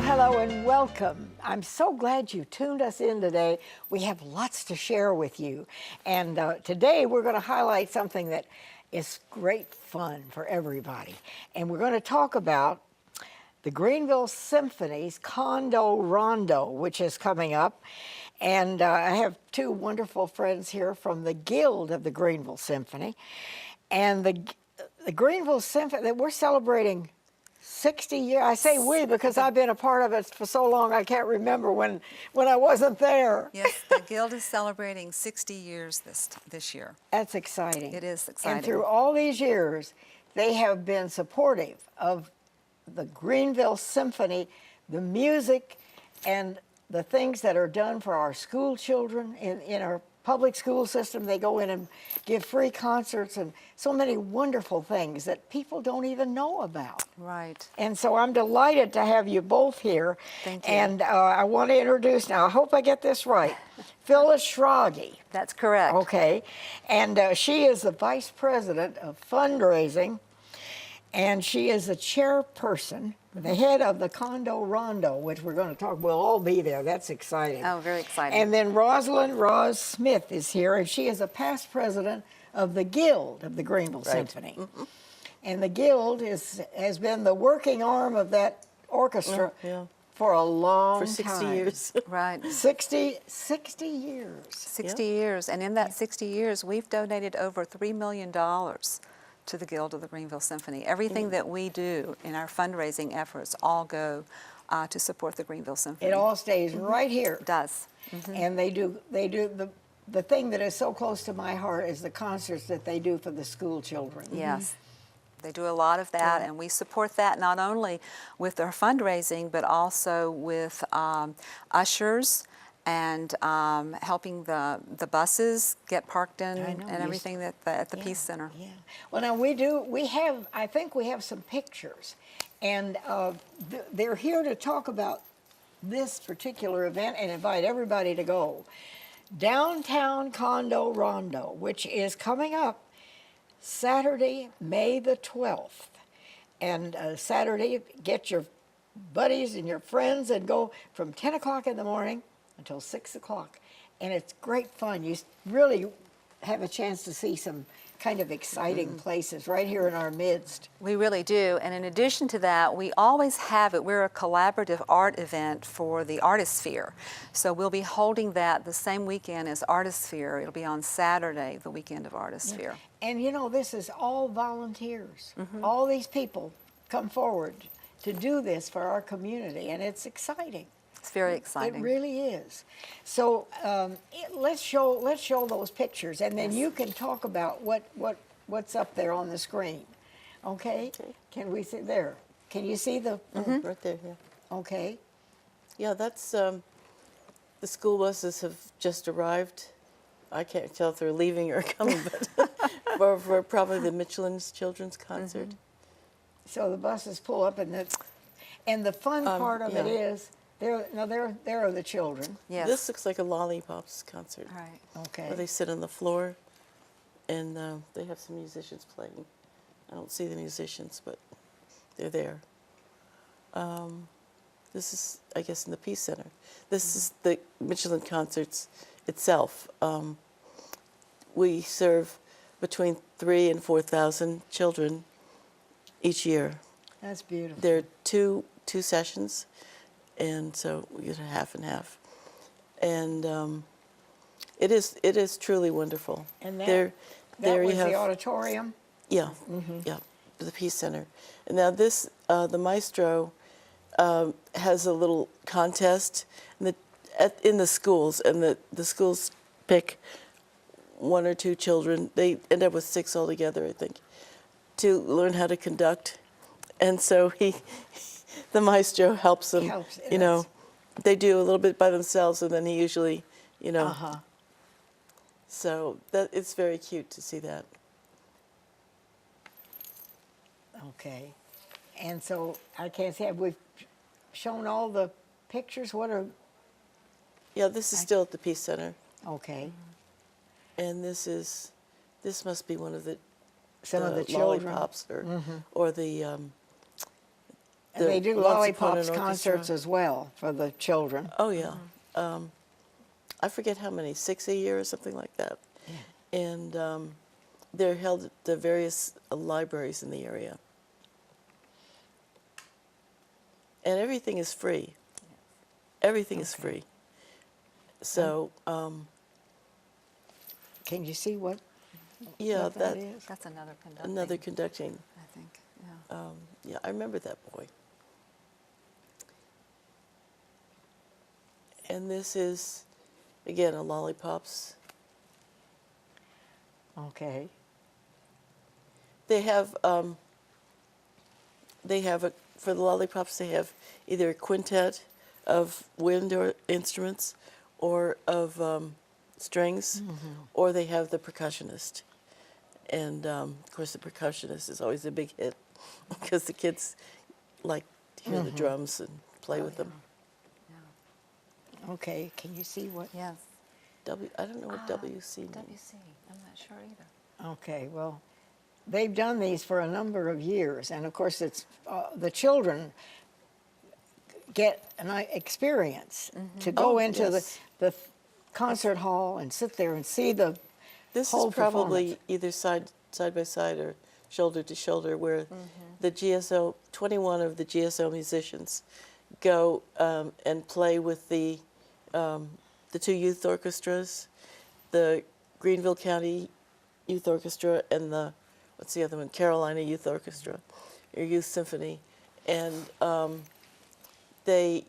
hello and welcome. I'm so glad you tuned us in today. We have lots to share with you. And today we're going to highlight something that is great fun for everybody. And we're going to talk about the Greenville Symphony's Condo Rondo, which is coming up. And I have two wonderful friends here from the Guild of the Greenville Symphony. And the Greenville Symphony, we're celebrating 60 years. I say we because I've been a part of it for so long I can't remember when I wasn't there. Yes, the Guild is celebrating 60 years this year. That's exciting. It is exciting. And through all these years, they have been supportive of the Greenville Symphony, the music, and the things that are done for our school children in our public school system. They go in and give free concerts and so many wonderful things that people don't even know about. Right. And so I'm delighted to have you both here. Thank you. And I want to introduce now, I hope I get this right, Phyllis Schrange. That's correct. Okay. And she is the Vice President of Fundraising, and she is the chairperson, the head of the Condo Rondo, which we're going to talk, we'll all be there. That's exciting. Oh, very exciting. And then Rosalind Roz Smith is here, and she is a past president of the Guild of the Greenville Symphony. Mm-hmm. And the Guild has been the working arm of that orchestra for a long time. For 60 years. Right. 60 years. 60 years. And in that 60 years, we've donated over $3 million to the Guild of the Greenville Symphony. Everything that we do in our fundraising efforts all go to support the Greenville Symphony. It all stays right here. It does. Mm-hmm. And they do the thing that is so close to my heart is the concerts that they do for the school children. Yes. They do a lot of that, and we support that not only with our fundraising, but also with ushers and helping the buses get parked in and everything at the Peace Center. Yeah. Well, now I think we have some pictures, and they're here to talk about this particular event and invite everybody to go. Downtown Condo Rondo, which is coming up Saturday, May the 12th. And Saturday, get your buddies and your friends and go from 10 o'clock in the morning until 6 o'clock. And it's great fun. You really have a chance to see some kind of exciting places right here in our midst. We really do. And in addition to that, we always have it. We're a collaborative art event for the Artisphere. So we'll be holding that the same weekend as Artisphere. It'll be on Saturday, the weekend of Artisphere. Yeah. And you know, this is all volunteers. Mm-hmm. All these people come forward to do this for our community, and it's exciting. It's very exciting. It really is. So let's show those pictures, and then you can talk about what's up there on the screen. Okay? Can we see there? Can you see the right there? Yeah. Okay. Yeah, that's the school buses have just arrived. I can't tell if they're leaving or coming, but for probably the Michelin's children's concert. Mm-hmm. So the buses pull up, and the fun part of it is. There are the children. Yes. This looks like a Lollipops concert. Right. Okay. Where they sit on the floor, and they have some musicians playing. I don't see the musicians, but they're there. This is, I guess, in the Peace Center. This is the Michelin concerts itself. We serve between 3,000 and 4,000 children each year. That's beautiful. There are two sessions. And so we get a half and half, and it is truly wonderful. And that there was you have the auditorium. Yeah, yeah, the Peace Center. And now this the maestro has a little contest in the schools, and the schools pick 1 or 2 children. They end up with 6 altogether, I think, to learn how to conduct, and so the maestro helps them, you know. They do a little bit by themselves, and then he usually, you know. So it's very cute to see that. Okay. And so I can't say, we've shown all the pictures. Yeah, this is still at the Peace Center. Okay. And this must be one of the Some of the children. Lollipops or the And they do Once Upon lollipops an concerts Orchestra. as well for the children. Oh yeah, I forget how many, 6 a year or something like that. Yeah. And they're held at the various libraries in the area. And everything is free. Everything is free. So, Can you see what? yeah, what that is? That's another conducting, another conducting. I think. Yeah. Yeah, I remember that boy. And this is, again, a lollipops. Okay. They have for the lollipops, they have either a quintet of wind or instruments or of strings, or they have the percussionist. And of course, the percussionist is always a big hit because the kids like to hear the drums and play with them. Okay. Can you see what? Yes. I don't know what WC means. WC. I'm not sure either. Okay. Well, they've done these for a number of years, and of course, it's the children get an experience to go into yes. the concert hall and sit there and see the This whole is probably performance. either side by side or shoulder to shoulder, where the GSO, 21 of the GSO musicians go and play with the two youth orchestras, the Greenville County Youth Orchestra and what's the other one, Carolina Youth Orchestra, or Youth Symphony, and they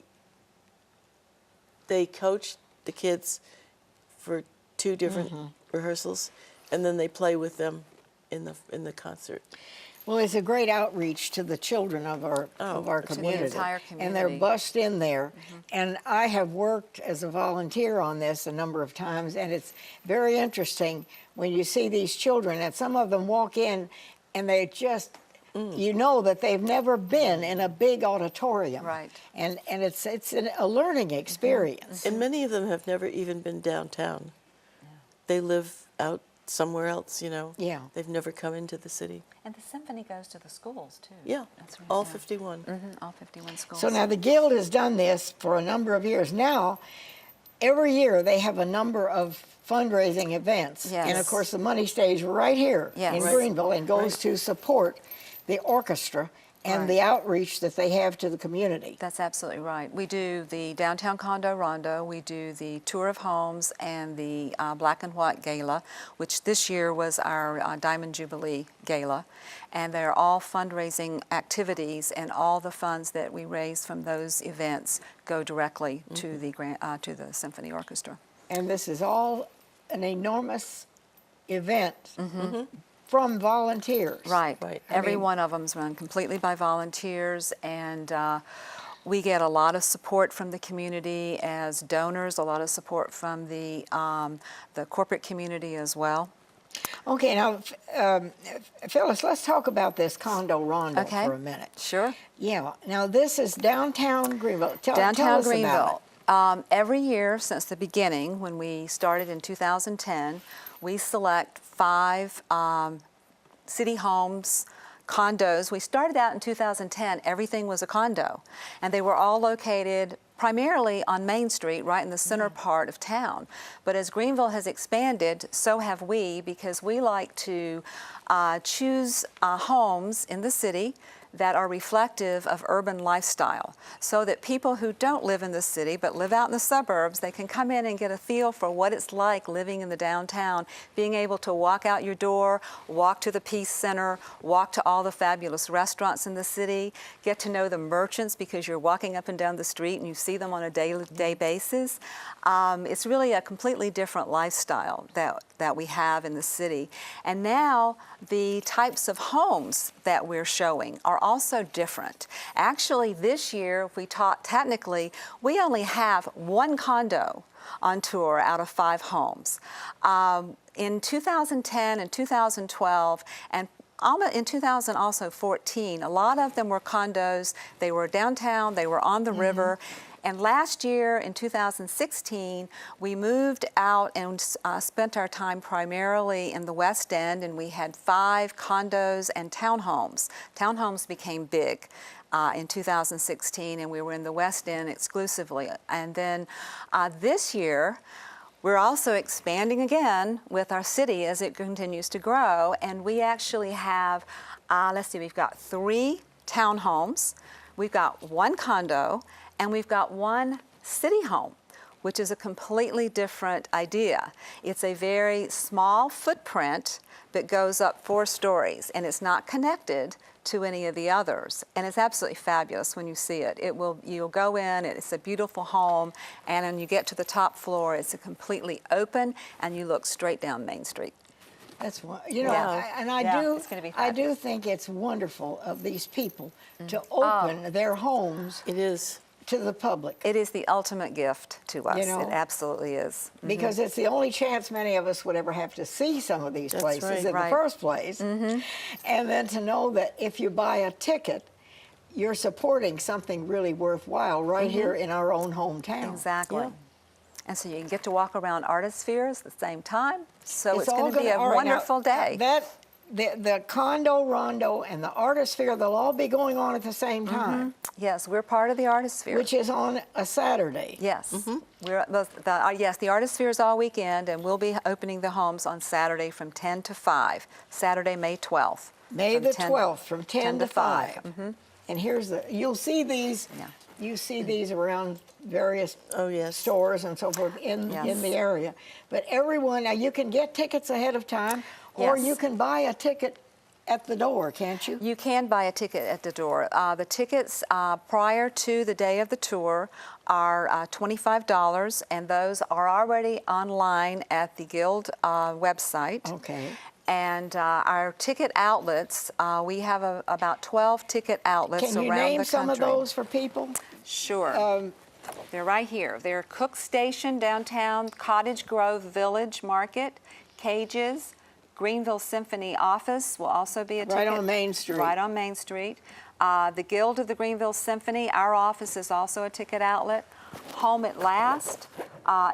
coach the kids for 2 different rehearsals, and then they play with them in the concert. Well, it's a great outreach to the children of our To the community. entire And they're community. bussed in there. And I have worked as a volunteer on this a number of times, and it's very interesting when you see these children, and some of them walk in and they just, you know that they've never been in a big auditorium. Right. And it's a learning experience. And many of them have never even been downtown. They live out somewhere else, you know. Yeah. They've never come into the city. And the symphony goes to the schools, too. Yeah, That's right. all Yeah. 51. All 51 schools. So now the Guild has done this for a number of years. Now, every year they have a number of fundraising events. Yes. And of course, the money stays right here Yes. in Right. Greenville and goes Right. to support the orchestra and Right. the outreach that they have to the community. That's absolutely right. We do the Downtown Condo Rondo, we do the Tour of Homes, and the Black and White Gala, which this year was our Diamond Jubilee Gala. And they're all fundraising activities, and all the funds that we raise from those events go directly to the Symphony Orchestra. And this is all an enormous event from volunteers. Right. Right. Every mean- one of them's run completely by volunteers, and we get a lot of support from the community as donors, a lot of support from the corporate community as well. Okay, now, Phyllis, let's talk about this condo rondo Okay. for a minute. Sure. Yeah, now this is downtown Greenville. Tell Downtown us about Greenville. it. Every year since the beginning, when we started in 2010, we select 5 city homes, condos. We started out in 2010, everything was a condo, and they were all located primarily on Main Street, right in the center part of town. But as Greenville has expanded, so have we, because we like to choose homes in the city that are reflective of urban lifestyle, so that people who don't live in the city but live out in the suburbs, they can come in and get a feel for what it's like living in the downtown, being able to walk out your door, walk to the Peace Center, walk to all the fabulous restaurants in the city, get to know the merchants because you're walking up and down the street and you see them on a day-to-day basis. It's really a completely different lifestyle that we have in the city. And now the types of homes that we're showing are also different. Actually, this year, if we talk technically, we only have 1 condo on tour out of 5 homes. In 2010 and 2012, and in 2014, a lot of them were condos. They were downtown, they were on the river, And last year, in 2016, we moved out and spent our time primarily in the West End, and we had 5 condos and townhomes. Townhomes became big in 2016, and we were in the West End exclusively. And then this year, we're also expanding again with our city as it continues to grow, and we actually have, let's see, we've got 3 townhomes, we've got 1 condo, and we've got 1 city home, which is a completely different idea. It's a very small footprint that goes up 4 stories, and it's not connected to any of the others, and it's absolutely fabulous when you see it. You'll go in, it's a beautiful home, and when you get to the top floor, it's a completely open, and you look straight down Main Street. That's one. You know, Yeah. It's gonna be I do fabulous. think it's wonderful of these people to open their homes It is. to the public. It is the ultimate gift to us. You know, it absolutely is. Because it's the only chance many of us would ever have to see some of these That's places right. in the Right. first place. And then to know that if you buy a ticket, you're supporting something really worthwhile right here in our own hometown. Exactly. Yeah. And so you can get to walk around Artispheres at the same time. So it's all going to be a all right, now, wonderful day. The condo rondo and the Artisphere, they'll all be going on at the same time, Yes, we're part of the Artisphere. which is on a Saturday. Yes. We're yes, the Artisphere is all weekend, and we'll be opening the homes on Saturday from 10 to 5, Saturday, May 12th. May from the 10 12th from 10 to 5. 5. And here's you'll see these, Yeah. you see these around various Oh, yes. stores and so forth in Yes. the area. But everyone, now you can get tickets ahead of time, or Yes. you can buy a ticket at the door, can't you? You can buy a ticket at the door. The tickets prior to the day of the tour are $25, and those are already online at the Guild website. Okay. And our ticket outlets, we have about 12 ticket outlets Can you around name the some of country. those for people? Sure. They're right here. They're Cook Station downtown, Cottage Grove Village Market, Cages, Greenville Symphony office will also be a ticket. Right on Main Street. Right on Main Street. The Guild of the Greenville Symphony, our office is also a ticket outlet. Home at Last,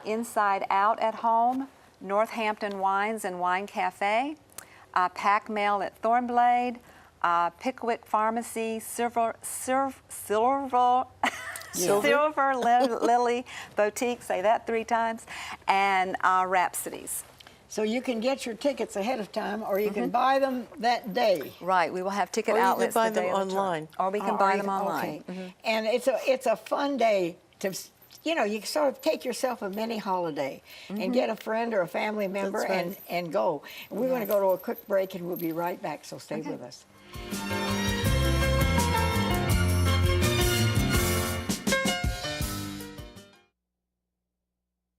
Inside Out at Home, Northampton Wines and Wine Cafe, Pack Mail at Thornblade, Pickwick Pharmacy, Silver Lily Boutique, say that 3 times, and Rhapsodies. So you can get your tickets ahead of time, or you can buy them that day. Right, we will have ticket Or you can outlets buy the day them of the tour. online. Or we can Or buy you them can- online. Okay. And it's a fun day to, you know, you sort of take yourself a mini holiday and get a friend or a family member That's right. and go. And we're going to go to a quick break, and we'll be right back, so stay with us.